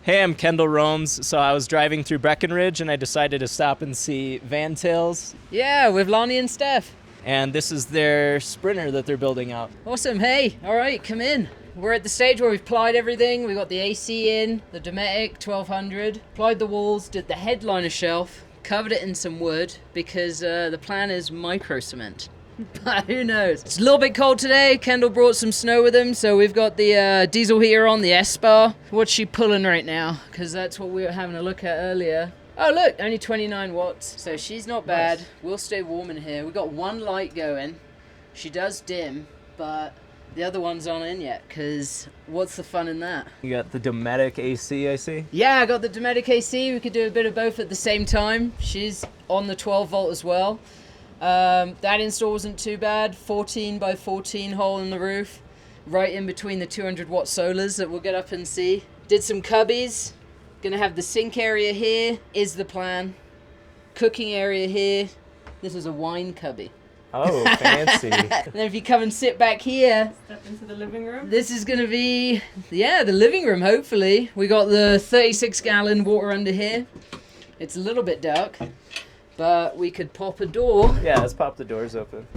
Hey, I'm Kendall Romes. So I was driving through Breckenridge and I decided to stop and see Vantails. Yeah, with Lani and Steph. And this is their Sprinter that they're building out. Awesome. Hey, all right, come in. We're at the stage where we've plied everything. We got the AC in, the Dometic 1200, plied the walls, did the headliner shelf, covered it in some wood because the plan is micro cement. But who knows? It's a little bit cold today. Kendall brought some snow with him, so we've got the diesel heater on, the Espar. What's she pulling right now? Because that's what we were having a look at earlier. Oh look, only 29 watts, so she's not bad. Nice. We'll stay warm in here. We've got one light going. She does dim, but the other one's not in yet, because what's the fun in that? You got the Dometic AC, I see? Yeah, I got the Dometic AC. We could do a bit of both at the same time. She's on the 12 volt as well. That install wasn't too bad. 14 by 14 hole in the roof, right in between the 200 watt solars that we'll get up and see. Did some cubbies. Gonna have the sink area here is the plan. Cooking area here. This is a wine cubby. Oh, fancy. And then if you come and sit back here, step into the living room. This is gonna be, yeah, the living room. Hopefully, we got the 36-gallon water under here. It's a little bit dark, but we could pop a door. Yeah, let's pop the doors open.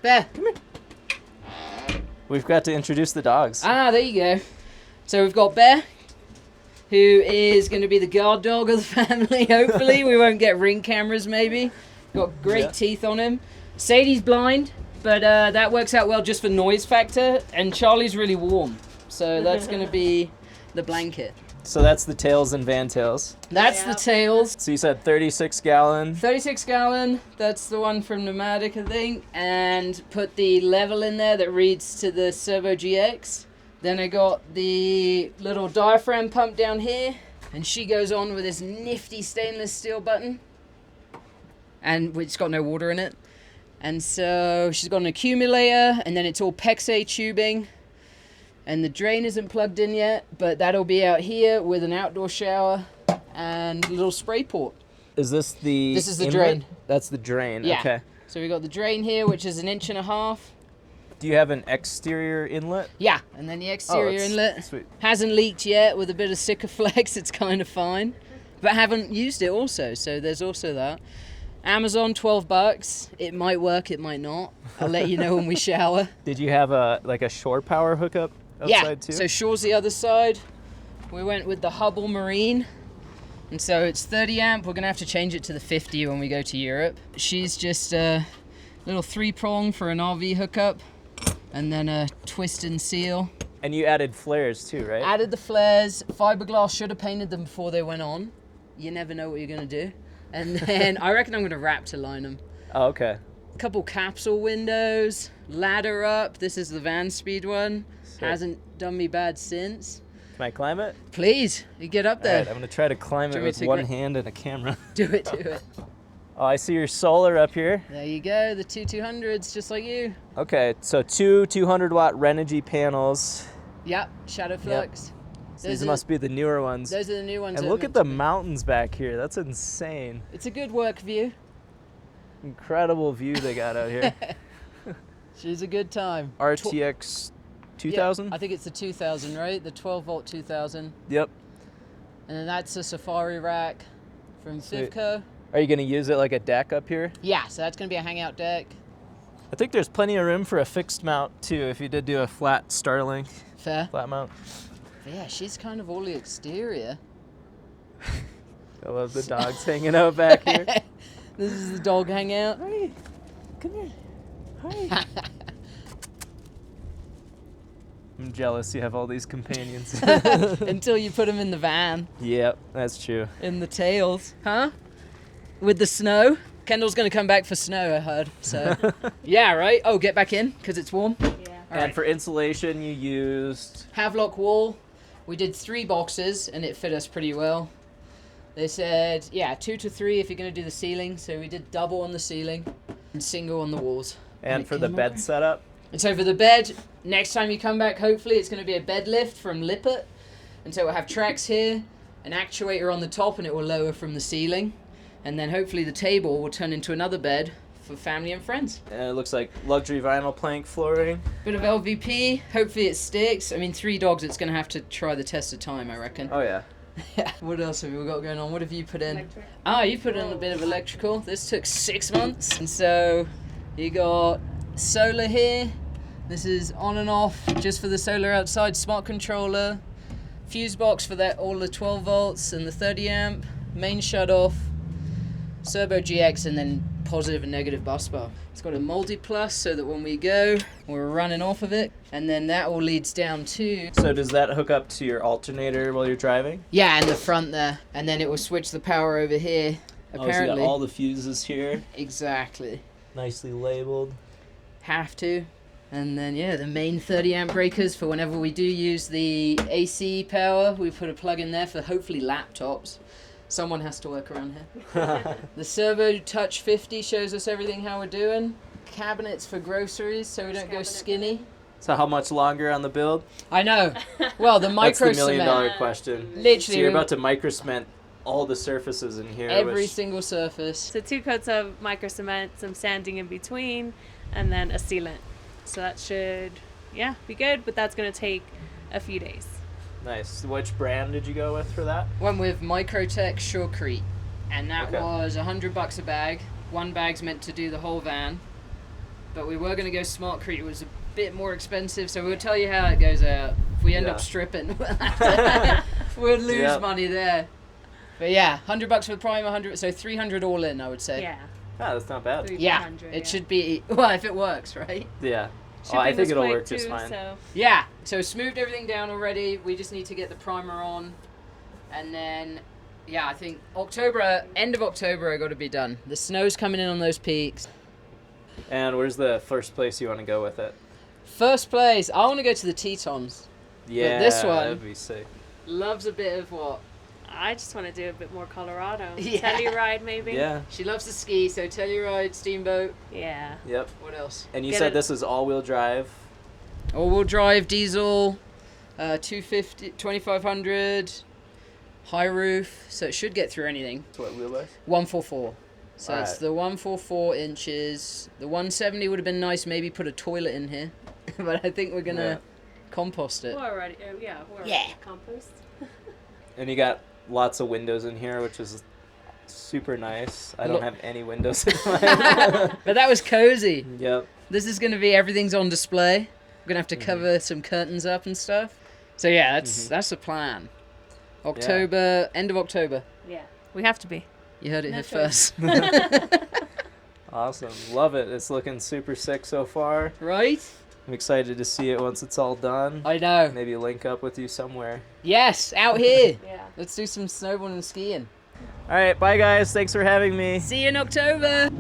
Bear, come here. We've got to introduce the dogs. Ah, there you go. So we've got Bear, who is going to be the guard dog of the family, hopefully. We won't get ring cameras, maybe. Got great teeth on him. Sadie's blind, but that works out well just for noise factor. And Charlie's really warm, so that's going to be the blanket. So that's the tails and Vantails. That's the tails. So you said 36-gallon. 36-gallon, that's the one from Dometic, I think. And put the level in there that reads to the Servo GX. Then I got the little diaphragm pump down here, and she goes on with this nifty stainless steel button, and it's got no water in it. And so she's got an accumulator, and then it's all PEX-A tubing, and the drain isn't plugged in yet, but that'll be out here with an outdoor shower and a little spray port. Is this the This is the inlet? drain. That's the drain, Yeah. okay. So we got the drain here, which is 1.5 inches. Do you have an exterior inlet? Yeah, and then the exterior that's inlet. sweet. Hasn't leaked yet with a bit of Sikaflex, it's kind of fine. But haven't used it also, so there's also that. Amazon, $12. It might work, it might not. I'll let you know when we shower. Did you have a shore power hookup outside too? So shore's the other side. We went with the Hubble Marine. And so it's 30 amp. We're gonna have to change it to the 50 when we go to Europe. She's just a little 3-prong for an RV hookup. And then a twist and seal. And you added flares too, right? Added the flares. Fiberglass, should have painted them before they went on. You never know what you're gonna do. And then I reckon I'm gonna Raptor line them. Oh, okay. A couple capsule windows, ladder up. This is the Vanspeed one. Sick. Hasn't done me bad since. Can I climb it? Please, you get up there. All right, I'm gonna try to climb it with one hand and a camera. Do it, do it. Oh, I see your solar up here. There you go, the two 200s, just like you. Okay, so two 200-watt Renogy panels. Yep, Shadow Flux. So these must be the newer ones. Those are the new ones. And look at the mountains back here. That's insane. It's a good work view. Incredible view they got out here. She's a good time. RTX 2000? Yeah, I think it's the 2000, right? The 12 volt 2000. Yep. And then that's a Safari rack from Fivco. Are you going to use it like a deck up here? Yeah, so that's going to be a hangout deck. I think there's plenty of room for a fixed mount too if you did do a flat Starlink. Fair. Flat mount. But yeah, she's kind of all the exterior. I love the dogs hanging out back here. This is the dog hangout. Hi, come here. Hi. I'm jealous you have all these companions. Until you put them in the van. Yep, that's true. In the tails. Huh? With the snow. Kendall's going to come back for snow, I heard. So, yeah, right? Oh, get back in because it's warm? Yeah. And right. for insulation, you used... Havelock wall. We did 3 boxes and it fit us pretty well. They said, yeah, 2 to 3 if you're going to do the ceiling. So we did double on the ceiling and single on the walls. And for the bed setup? And so for the bed, next time you come back, hopefully it's going to be a bed lift from Lippert. And so we'll have tracks here, an actuator on the top, and it will lower from the ceiling. And then hopefully the table will turn into another bed for family and friends. And it looks like luxury vinyl plank flooring. Bit of LVP. Hopefully it sticks. I mean, 3 dogs, it's going to have to try the test of time, I reckon. Oh yeah. Yeah. What else have we got going on? What have you put in? Electric. You put in a bit of electrical. This took 6 months. And so you got solar here. This is on and off just for the solar outside. Smart controller. Fuse box for that, all the 12 volts and the 30 amp. Main shut off. Servo GX, and then positive and negative bus bar. It's got a multi-plus so that when we go, we're running off of it. And then that all leads down to... So does that hook up to your alternator while you're driving? Yeah, in the front there. And then it will switch the power over here, apparently. Oh, so you got all the fuses here. Exactly. Nicely labeled. Have to. And then, yeah, the main 30 amp breakers for whenever we do use the AC power. We put a plug in there for hopefully laptops. Someone has to work around here. The Servo Touch 50 shows us everything how we're doing. Cabinets for groceries so we don't go skinny. So how much longer on the build? I know. Well, the That's the micro $1 million cement. question. Literally. So you're about to micro cement all the surfaces in here. Every which... single surface. So 2 coats of micro cement, some sanding in between, and then a sealant. So that should, yeah, be good, but that's going to take a few days. Nice. Which brand did you go with for that? Went with Microtech Surecrete, and that Okay. was $100 a bag. 1 bag's meant to do the whole van, but we were going to go Smartcrete. It was a bit more expensive, so we'll tell you how it goes out. If we end Yeah. up stripping, we'll lose Yep. money there. But yeah, $100 for the primer, 100, so 300 all in, I would say. Yeah. Ah, that's not bad. Yeah, 300, it should be, well, if it works, right? Yeah. Shipping I think was it'll quick work just too, fine. So. Yeah, so smoothed everything down already. We just need to get the primer on. And then, yeah, I think end of October, I got to be done. The snow's coming in on those peaks. And where's the first place you want to go with it? First place, I want to go to the Tetons. Yeah, this one- that'd be sick. Loves a bit of what? I just want to do a bit more Colorado. Yeah. Telluride, maybe? Yeah. She loves to ski, so Telluride, Steamboat. Yeah. Yep. What else? And you Get said it- this is all-wheel drive. All-wheel drive, diesel, 250, 2500, high roof, so it should get through anything. What wheelbase? 144. So it's Alright. the 144 inches. The 170 would have been nice, maybe put a toilet in here. But I think we're going to Yeah. compost it. We're already, we're Yeah. already compost. And you got lots of windows in here, which is super nice. I don't Look- have any windows in mine. But that was cozy. Yep. This is going to be, everything's on display. We're going to have to cover some curtains up and stuff. So yeah, that's the plan. October, end of October. Yeah. We have to be. You heard it No here choice. first. Awesome. Love it. It's looking super sick so far. Right? I'm excited to see it once it's all done. I know. Maybe link up with you somewhere. Yes, out here. Yeah. Let's do some snowboarding and skiing. All right. Bye, guys. Thanks for having me. See you in October.